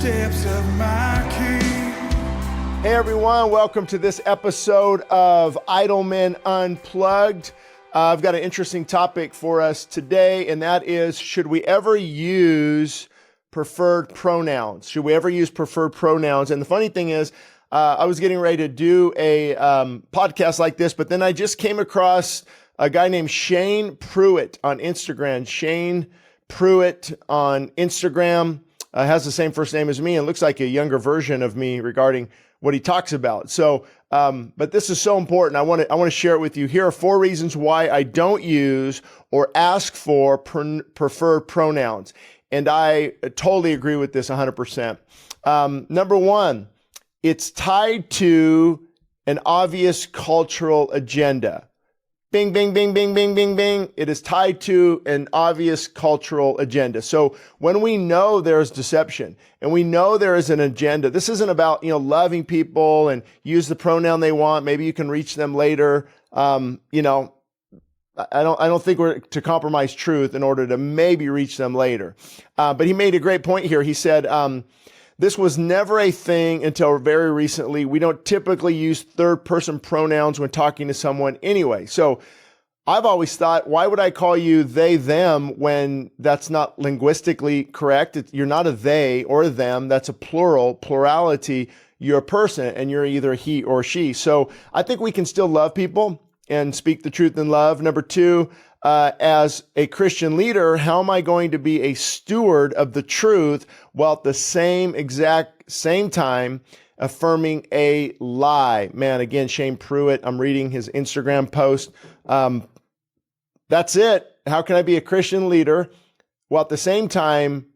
footsteps of my King. Hey everyone, welcome to this episode of Idleman Unplugged. I've got an interesting topic for us today, and that is, should we ever use preferred pronouns? Should we ever use preferred pronouns? And the funny thing is, I was getting ready to do a podcast like this, but then I just came across a guy named Shane Pruitt on Instagram. Shane Pruitt on Instagram has the same first name as me and looks like a younger version of me regarding what he talks about. So, but this is so important. I want to share it with you. Here are 4 reasons why I don't use or ask for preferred pronouns. And I totally agree with this 100%. Number 1, it's tied to an obvious cultural agenda. Bing, bing, bing, bing, bing, bing, bing. It is tied to an obvious cultural agenda. So when we know there's deception and we know there is an agenda, this isn't about, loving people and use the pronoun they want. Maybe you can reach them later. I don't think we're to compromise truth in order to maybe reach them later. But he made a great point here. He said, this was never a thing until very recently. We don't typically use third-person pronouns when talking to someone anyway. So I've always thought, why would I call you they, them when that's not linguistically correct? You're not a they or a them. That's a plurality. You're a person and you're either he or she. So I think we can still love people and speak the truth in love. Number 2, as a Christian leader, how am I going to be a steward of the truth while at the same time affirming a lie? Man, again, Shane Pruitt, I'm reading his Instagram post. That's it. How can I be a Christian leader while at the same time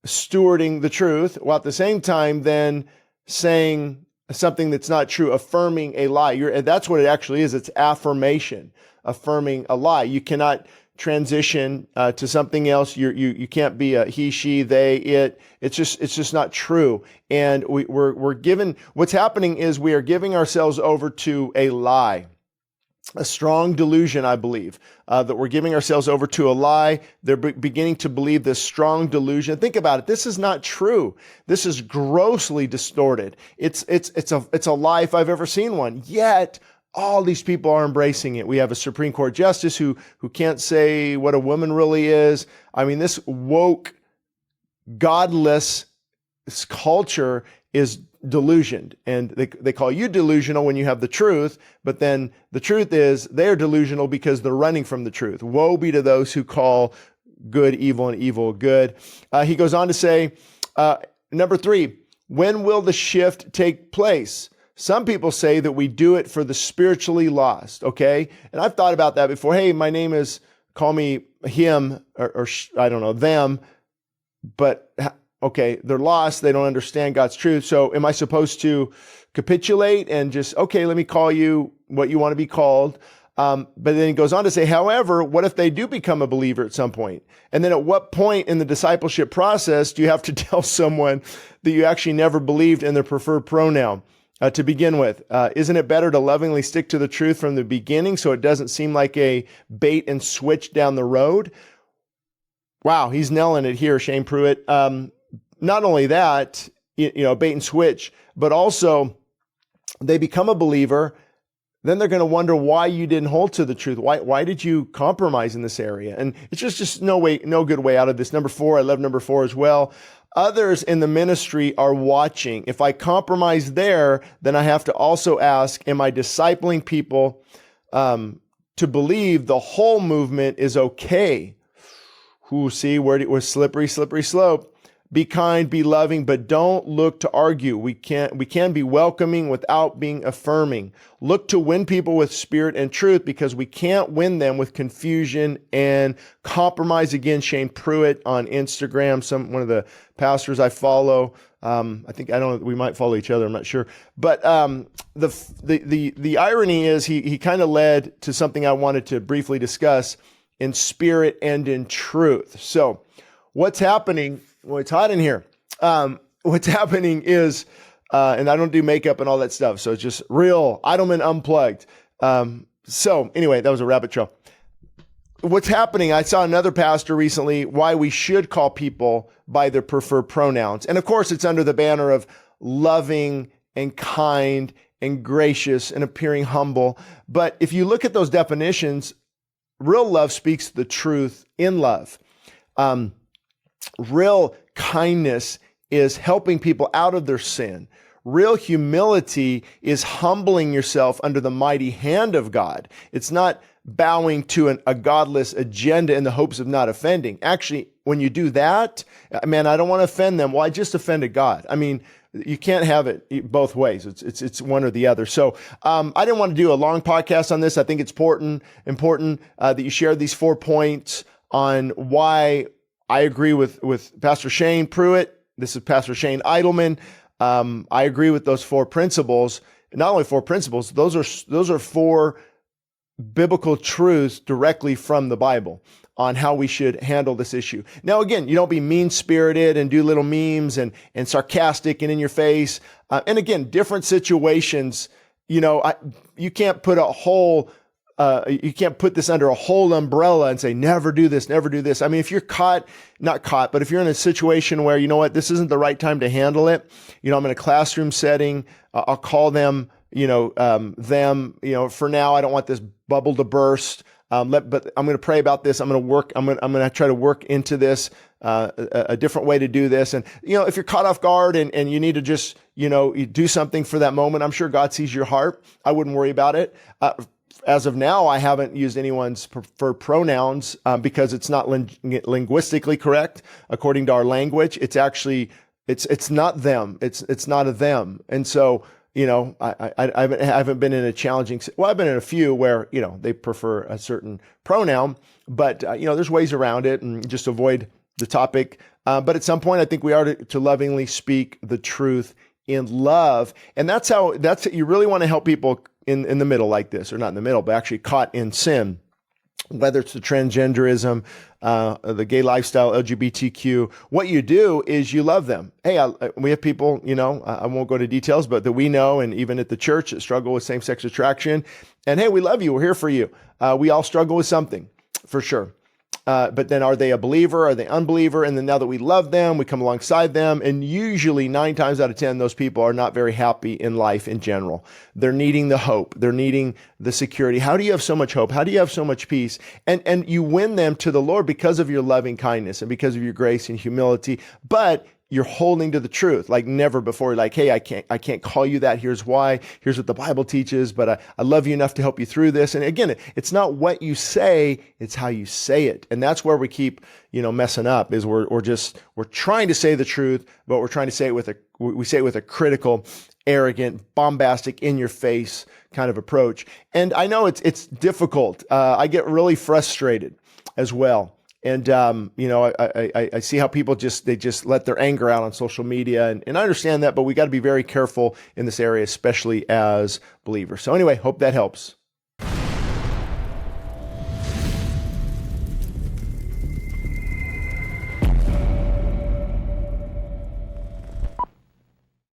stewarding the truth, while at the same time then saying something that's not true, affirming a lie? That's what it actually is. It's affirmation. Affirming a lie. You cannot transition to something else. You can't be a he, she, they, it. It's just not true. And we're given, what's happening is we are giving ourselves over to a lie, a strong delusion, I believe, that we're giving ourselves over to a lie. They're beginning to believe this strong delusion. Think about it. This is not true. This is grossly distorted. It's a lie if I've ever seen one. Yet all these people are embracing it. We have a Supreme Court justice who can't say what a woman really is. I mean, this woke, godless culture is delusioned. And they call you delusional when you have the truth. But then the truth is they're delusional because they're running from the truth. Woe be to those who call good evil and evil good. He goes on to say, number 3, when will the shift take place? Some people say that we do it for the spiritually lost, okay? And I've thought about that before. Hey, my name is, call me him or I don't know, them, but okay, they're lost. They don't understand God's truth. So am I supposed to capitulate and just, okay, let me call you what you want to be called? But then he goes on to say, however, what if they do become a believer at some point? And then at what point in the discipleship process do you have to tell someone that you actually never believed in their preferred pronoun? To begin with, isn't it better to lovingly stick to the truth from the beginning so it doesn't seem like a bait and switch down the road? Wow, he's nailing it here, Shane Pruitt. Not only that, bait and switch, but also they become a believer. Then they're going to wonder why you didn't hold to the truth. Why did you compromise in this area? And it's just no good way out of this. Number 4, I love number 4 as well. Others in the ministry are watching. If I compromise there, then I have to also ask, am I discipling people to believe the whole movement is okay? See where it was slippery slope. Be kind, be loving, but don't look to argue. We can be welcoming without being affirming. Look to win people with spirit and truth because we can't win them with confusion and compromise. Again, Shane Pruitt on Instagram, one of the pastors I follow. We might follow each other. I'm not sure. But the irony is he kind of led to something I wanted to briefly discuss in spirit and in truth. So what's happening? Well, it's hot in here. What's happening is, and I don't do makeup and all that stuff, so it's just real Idleman Unplugged. So anyway, that was a rabbit trail. what's happening, I saw another pastor recently, why we should call people by their preferred pronouns. And of course, it's under the banner of loving and kind and gracious and appearing humble. But if you look at those definitions, real love speaks the truth in love. Real kindness is helping people out of their sin. Real humility is humbling yourself under the mighty hand of God. It's not bowing to a godless agenda in the hopes of not offending. Actually, when you do that, man, I don't want to offend them. Well, I just offended God. I mean, you can't have it both ways. It's one or the other. So I didn't want to do a long podcast on this. I think it's important that you share these 4 points on why I agree with Pastor Shane Pruitt. This is Pastor Shane Idleman. I agree with those 4 principles. Not only 4 principles, those are 4 biblical truths directly from the Bible on how we should handle this issue. Now, again, you don't be mean-spirited and do little memes and sarcastic and in your face. And again, different situations, you can't put you can't put this under a whole umbrella and say, never do this, never do this. I mean, if you're not caught, but if you're in a situation where, you know what, this isn't the right time to handle it, I'm in a classroom setting, I'll call them, for now, I don't want this bubble to burst. But I'm going to pray about this. I'm going to try to work into this, a different way to do this. And, if you're caught off guard and you need to just, you do something for that moment, I'm sure God sees your heart. I wouldn't worry about it. As of now, I haven't used anyone's preferred pronouns, because it's not linguistically correct according to our language. It's actually, it's not them. It's not a them. And so, I haven't been in a challenging, I've been in a few where, they prefer a certain pronoun, but, there's ways around it and just avoid the topic. But at some point, I think we are to lovingly speak the truth in love. And that's you really want to help people in the middle like this, or not in the middle, but actually caught in sin. Whether it's the transgenderism, the gay lifestyle, LGBTQ, what you do is you love them. Hey, we have people, I won't go into details, but that we know, and even at the church, that struggle with same-sex attraction. And hey, we love you. We're here for you. We all struggle with something, for sure. But then are they a believer? Are they unbeliever? And then now that we love them, we come alongside them. And usually 9 times out of 10, those people are not very happy in life in general. They're needing the hope. They're needing the security. How do you have so much hope? How do you have so much peace? And you win them to the Lord because of your loving kindness and because of your grace and humility. But you're holding to the truth like never before. Like, hey, I can't call you that. Here's why. Here's what the Bible teaches, but I love you enough to help you through this. And again, it's not what you say, it's how you say it. And that's where we keep, messing up, is we're trying to say the truth, but we're trying to say it with a critical, arrogant, bombastic, in your face kind of approach. And I know it's difficult. I get really frustrated as well. And, I see how people they just let their anger out on social media. And I understand that, but we got to be very careful in this area, especially as believers. So anyway, hope that helps.